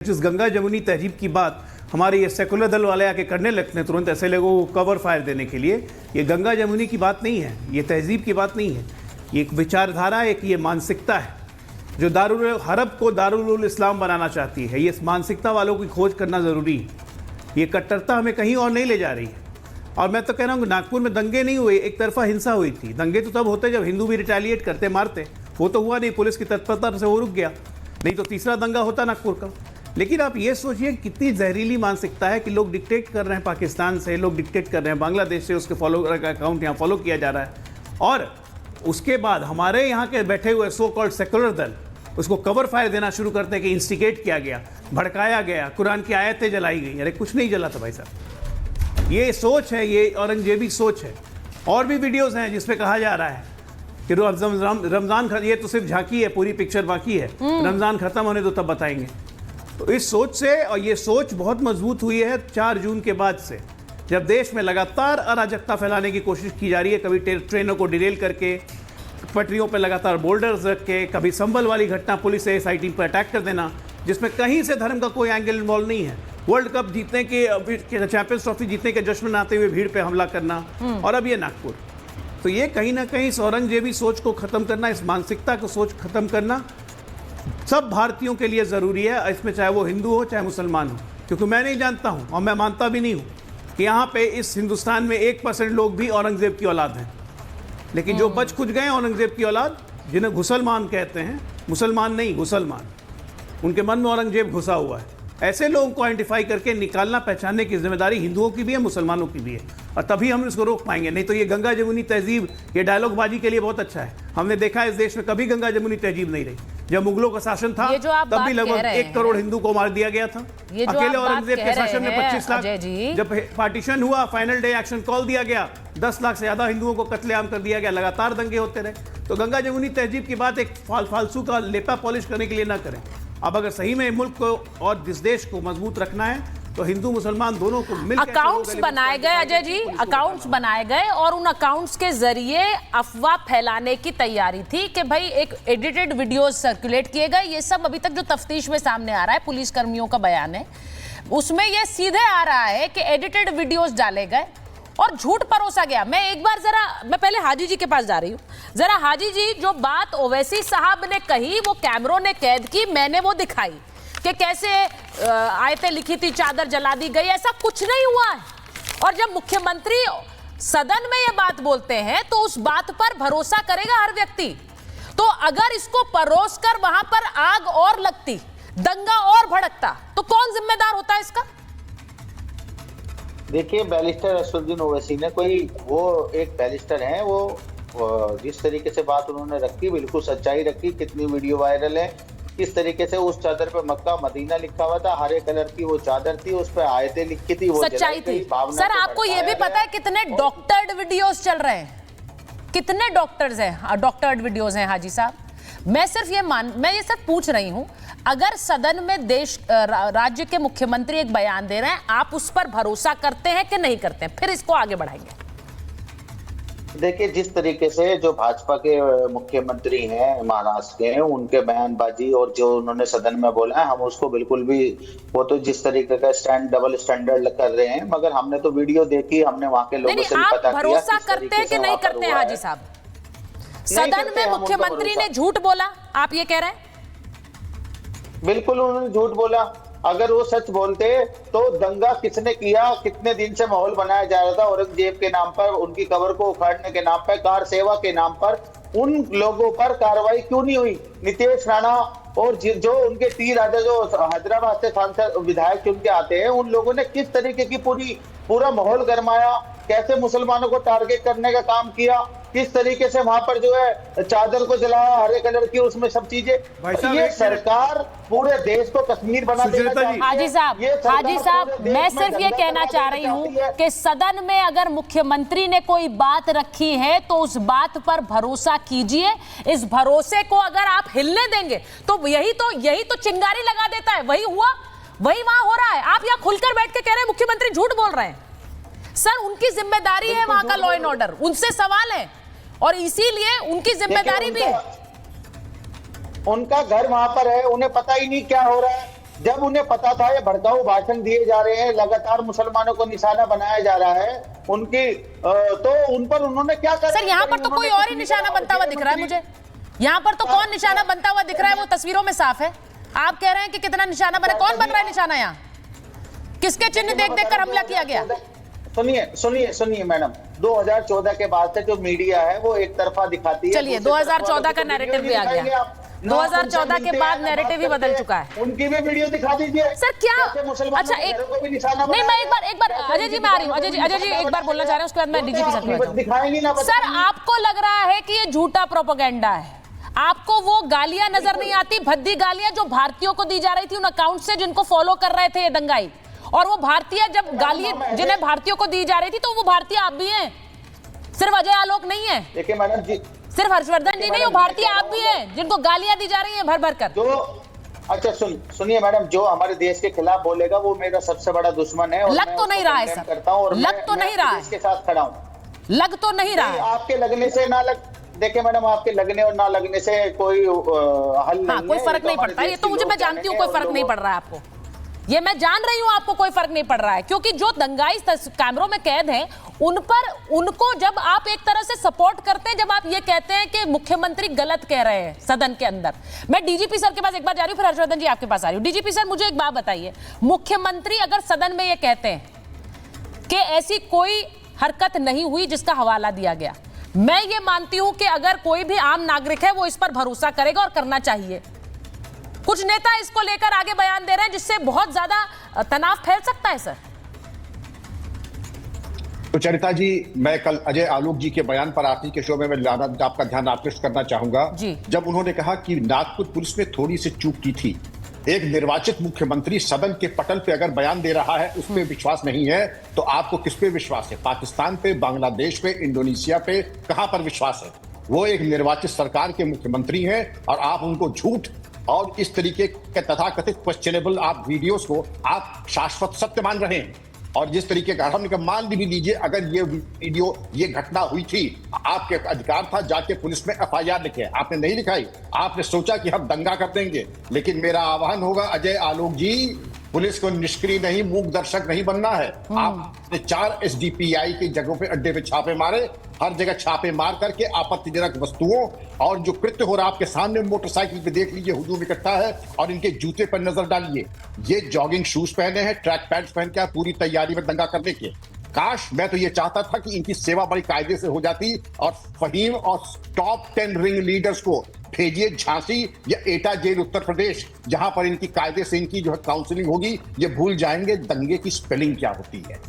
जिस गंगा जमुनी तहजीब की बात हमारे ये सेकुलर दल वाले आके करने लगते हैं तुरंत ऐसे लोगों को कवर फायर देने के लिए, ये गंगा जमुनी की बात नहीं है, ये तहजीब की बात नहीं है, ये एक विचारधारा, एक ये मानसिकता है जो दारुल हरब को दारुल इस्लाम बनाना चाहती है। ये मानसिकता वालों की खोज करना ज़रूरी है। ये कट्टरता हमें कहीं और नहीं ले जा रही है। और मैं तो कह रहा हूँ नागपुर में दंगे नहीं हुए, एक तरफा हिंसा हुई थी। दंगे तो तब होते जब हिंदू भी रिटेलिएट करते मारते, वो तो हुआ नहीं, पुलिस की तत्परता से वो रुक गया, नहीं तो तीसरा दंगा होता नागपुर का। लेकिन आप ये सोचिए कितनी जहरीली मानसिकता है कि लोग डिक्टेट कर रहे हैं पाकिस्तान से, लोग डिक्टेट कर रहे हैं बांग्लादेश से, उसके फॉलोअर का अकाउंट यहाँ फॉलो किया जा रहा है, और उसके बाद हमारे यहाँ के बैठे हुए सो कॉल्ड सेकुलर दल उसको कवर फायर देना शुरू करते हैं कि इंस्टिगेट किया गया, भड़काया गया, कुरान की आयतें जलाई गई। अरे कुछ नहीं जला था भाई साहब। ये सोच है, ये औरंगजेबी सोच है। और भी वीडियोज़ हैं जिसपे कहा जा रहा है कि रमज़ान, ये तो सिर्फ झांकी है, पूरी पिक्चर बाकी है, रमज़ान ख़त्म होने दो तब बताएंगे। तो इस सोच से, और ये सोच बहुत मजबूत हुई है 4 जून के बाद से, जब देश में लगातार अराजकता फैलाने की कोशिश की जा रही है, कभी ट्रेनों को डिरेल करके, पटरियों पर लगातार बोल्डर्स रख के, कभी संभल वाली घटना पुलिस से एसआईटी पर अटैक कर देना, जिसमें कहीं से धर्म का कोई एंगल इन्वॉल्व नहीं है। वर्ल्ड कप जीतने के, चैंपियंस ट्रॉफी जीतने के जश्न मनाते हुए भीड़ पे हमला करना, और अब ये नागपुर। तो ये कहीं ना कहीं इस औरंगजेबी सोच को ख़त्म करना, इस मानसिकता को सोच ख़त्म करना सब भारतीयों के लिए ज़रूरी है, इसमें चाहे वो हिंदू हो चाहे मुसलमान हो। क्योंकि मैं नहीं जानता हूँ और मैं मानता भी नहीं हूँ कि यहाँ पे इस हिंदुस्तान में 1% लोग भी औरंगज़ेब की औलाद हैं। लेकिन जो बच खुच गए औरंगज़ेब की औलाद, जिन्हें घुसलमान कहते हैं, मुसलमान नहीं घुसलमान, उनके मन में औरंगज़ेब घुसा हुआ है, ऐसे लोगों को आइडेंटिफाई करके निकालना, पहचानने की जिम्मेदारी हिंदुओं की भी है, मुसलमानों की भी है, और तभी हम इसको रोक पाएंगे। नहीं तो ये गंगा जमुनी तहजीब, ये डायलॉगबाजी के लिए बहुत अच्छा है। हमने देखा इस देश में कभी गंगा जमुनी तहजीब नहीं रही। जब मुगलों का शासन था तब भी लगभग 1 करोड़ हिंदू को मार दिया गया था। अकेले औरंगजेब के शासन में 25 लाख, जब पार्टीशन हुआ, फाइनल डे एक्शन कॉल दिया गया, 10 लाख से ज्यादा हिंदुओं को कत्लेआम कर दिया गया, लगातार दंगे होते रहे। तो गंगा जमुनी तहजीब की बात एक फालतू का लेपा पॉलिश करने के लिए ना करें। अब अगर सही में मुल्क को और इस देश को मजबूत रखना है तो हिंदू मुसलमान दोनों को मिलकर अकाउंट्स बनाए गए, अजय जी, अकाउंट्स बनाए गए, और उन अकाउंट्स के जरिए अफवाह फैलाने की तैयारी थी कि भाई एक एडिटेड वीडियोस सर्कुलेट किए गए। ये सब अभी तक जो तफ्तीश में सामने आ रहा है, पुलिस कर्मियों का बयान है, उसमें ये सीधे आ रहा है कि एडिटेड वीडियोस डाले गए और झूठ परोसा गया। मैं पहले हाजी जी के पास जा रही हूँ। जरा हाजी जी, जो बात ओवैसी साहब ने कही, वो कैमरों ने कैद की, मैंने वो दिखाई कि कैसे आयतें लिखी थी, चादर जला दी गई, ऐसा कुछ नहीं हुआ है। और जब मुख्यमंत्री सदन में ये बात बोलते हैं तो उस बात पर भरोसा करेगा हर व्यक्ति। तो अगर इसको परोस कर वहां पर आग और लगती, दंगा और भड़कता, तो कौन जिम्मेदार होता है इसका? देखिए, बैरिस्टर असदुद्दीन ओवैसी ने वो एक बैरिस्टर हैं, वो जिस तरीके से बात उन्होंने रखी, बिल्कुल सच्चाई रखी। कितनी वीडियो वायरल है, किस तरीके से उस चादर पे मक्का मदीना लिखा हुआ था, हरे कलर की वो चादर थी, उस पे आयतें लिखी थी, वो सच्चाई थी। सर, आपको ये भी पता है कितने डॉक्टर्ड वीडियोस चल रहे हैं, कितने डॉक्टर्ड वीडियोस हैं हाजी साहब? मैं ये सिर्फ पूछ रही हूं, अगर सदन में राज्य के मुख्यमंत्री एक बयान दे रहे हैं, आप उस पर भरोसा करते हैं कि नहीं करते हैं? फिर इसको आगे बढ़ाएंगे। देखिए, जिस तरीके से जो भाजपा के मुख्यमंत्री हैं महाराष्ट्र के, उनके बयानबाजी और जो उन्होंने सदन में बोला है, हम उसको बिल्कुल भी, वो तो जिस तरीके का डबल स्टैंडर्ड कर रहे हैं, मगर हमने तो वीडियो देखी, हमने वहां के लोगों से भी पता किया। भरोसा करते हैं कि नहीं करते हैं हाजी साहब? सदन में मुख्यमंत्री ने झूठ बोला, आप ये कह रहे हैं? बिल्कुल उन्होंने झूठ बोला। अगर वो सच बोलते तो दंगा किसने किया, कितने दिन से माहौल बनाया जा रहा था औरंगजेब के नाम पर, उनकी कब्र को उखाड़ने के नाम पर, कार सेवा के नाम पर, उन लोगों पर कार्रवाई क्यों नहीं हुई? नितेश राणा और जो उनके टी राजा, जो हैदराबाद से सांसद विधायक चुन के आते हैं, उन लोगों ने किस तरीके की पूरा माहौल गरमाया, कैसे मुसलमानों को टारगेट करने का काम किया, किस तरीके से वहां पर जो है चादर को जलाया हरे कलर की, उसमें सब चीजें। ये सरकार पूरे देश को कश्मीर बना देना चाहती है। हाजी साहब, मैं सिर्फ ये कहना चाह रही हूँ कि सदन में अगर मुख्यमंत्री ने कोई बात रखी है तो उस बात पर भरोसा कीजिए। इस भरोसे को अगर आप हिलने देंगे तो यही तो चिंगारी लगा देता है। वही हुआ, वही वहां हो रहा है। आप यहाँ खुलकर बैठ के कह रहे हैं मुख्यमंत्री झूठ बोल रहे हैं। सर, उनकी जिम्मेदारी है वहां का लॉ एंड ऑर्डर, उनसे सवाल है, और इसीलिए उनकी जिम्मेदारी भी है। उनका घर वहां पर है, उन्हें पता ही नहीं क्या हो रहा है। जब उन्हें पता था ये भड़काऊ भाषण दिए जा रहे हैं, लगातार मुसलमानों को निशाना बनाया जा रहा है उनकी, तो उन पर उन्होंने क्या करा? सर यहाँ पर तो कोई और ही निशाना बनता हुआ दिख रहा है मुझे। यहाँ पर तो कौन निशाना बनता हुआ दिख रहा है, वो तस्वीरों में साफ है। आप कह रहे हैं कि कितना निशाना बना, कौन बन रहा है निशाना? यहाँ किसके चिन्ह देख देख कर हमला किया गया? सुनिए मैडम, 2014 के बाद से जो मीडिया है वो एक तरफा दिखाती है। चलिए 2014 का नैरेटिव भी आ गया, 2014 के बाद नैरेटिव ही बदल चुका है। उनकी भी वीडियो दिखा दीजिए सर। क्या अच्छा नहीं, मैं एक बार अजय जी, मैं आ रही हूँ। अजय जी एक बार बोलना चाह रहे हैं, उसके बाद मैं डीजीपी सर को दिखाएंगी ना। सर आपको लग रहा है कि ये झूठा प्रोपेगेंडा है? आपको वो गालियां नजर नहीं आती, भद्दी गालियां जो भारतीयों को दी जा रही थी उन अकाउंट से जिनको फॉलो कर रहे थे ये दंगाई? और वो भारतीय जब गालियां जिन्हें भारतीयों को दी जा रही थी, तो वो भारतीय आप भी हैं, सिर्फ अजय आलोक नहीं है। देखिए मैडम जी, सिर्फ हर्षवर्धन जी नहीं, वो भारतीय आप भी हैं जिनको गालियां दी जा रही हैं भर भर कर। जो अच्छा सुनिए मैडम, जो हमारे देश के खिलाफ बोलेगा वो मेरा सबसे बड़ा दुश्मन है। लग तो नहीं रहा है सर, करता हूं और लग तो नहीं रहा है, इसके साथ खड़ा हूं। लग तो नहीं रहा है। आपके लगने से ना लग, देखिए मैडम, आपके लगने और ना लगने से कोई हल नहीं है। कोई फर्क नहीं पड़ता, ये तो मुझे, मैं जानती हूँ कोई फर्क नहीं पड़ रहा है आपको, ये मैं जान रही हूं आपको कोई फर्क नहीं पड़ रहा है, क्योंकि जो दंगाई कैमरों में कैद हैं उन पर, उनको जब आप एक तरह से सपोर्ट करते हैं, जब आप ये कहते हैं कि मुख्यमंत्री गलत कह रहे हैं सदन के अंदर। मैं डीजीपी सर के पास एक बार जा रही हूं, फिर हर्षवर्धन जी आपके पास आ रही हूं। डीजीपी सर मुझे एक बात बताइए, मुख्यमंत्री अगर सदन में ये कहते हैं कि ऐसी कोई हरकत नहीं हुई जिसका हवाला दिया गया, मैं ये मानती हूं कि अगर कोई भी आम नागरिक है वो इस पर भरोसा करेगा और करना चाहिए। कुछ नेता इसको लेकर आगे बयान दे रहे हैं जिससे बहुत ज्यादा तनाव फैल सकता है सर। तो चरिता जी, मैं कल अजय आलोक जी के बयान पर आरती के शो में मैं आपका ध्यान आकृष्ट करना चाहूंगा जी। जब उन्होंने कहा कि नागपुर पुलिस ने थोड़ी सी चूक की थी। एक निर्वाचित मुख्यमंत्री सदन के पटल पे अगर बयान दे रहा है, उस पर विश्वास नहीं है तो आपको किस पे विश्वास है? पाकिस्तान पे, बांग्लादेश पे, इंडोनेशिया पे, कहां पर विश्वास है? वो एक निर्वाचित सरकार के मुख्यमंत्री हैं और आप उनको झूठ और इस तरीके के तथाकथित क्वेश्चनेबल आप वीडियोस को आप शाश्वत सत्य मान रहे हैं। और जिस तरीके का हमने कहा, मान भी लीजिए अगर ये वीडियो, ये घटना हुई थी, आपके अधिकार था जाके पुलिस में एफआईआर लिखे, आपने नहीं लिखाई। आपने सोचा कि हम दंगा कर देंगे। लेकिन मेरा आह्वान होगा अजय आलोक जी, पुलिस को निष्क्रिय नहीं, मूक दर्शक नहीं बनना है। आपने 4 एसडीपीआई की जगहों पे, अड्डे पे छापे मारे, हर जगह छापे मार करके आपत्तिजनक वस्तुओं और जो कृत्य हो रहा आपके सामने, मोटरसाइकिल पे देख लीजिए हुजूम इकट्ठा है और इनके जूते पर नजर डालिए। ये जॉगिंग शूज पहने हैं, ट्रैक पैंट्स पहन के पूरी तैयारी में दंगा करने के। काश मैं तो ये चाहता था कि इनकी सेवा बड़ी कायदे से हो जाती और फहीम और टॉप 10 रिंग लीडर्स को भेजिए झांसी या एटा जेल उत्तर प्रदेश, जहां पर इनकी कायदे से इनकी जो है काउंसलिंग होगी। ये भूल जाएंगे दंगे की स्पेलिंग क्या होती है।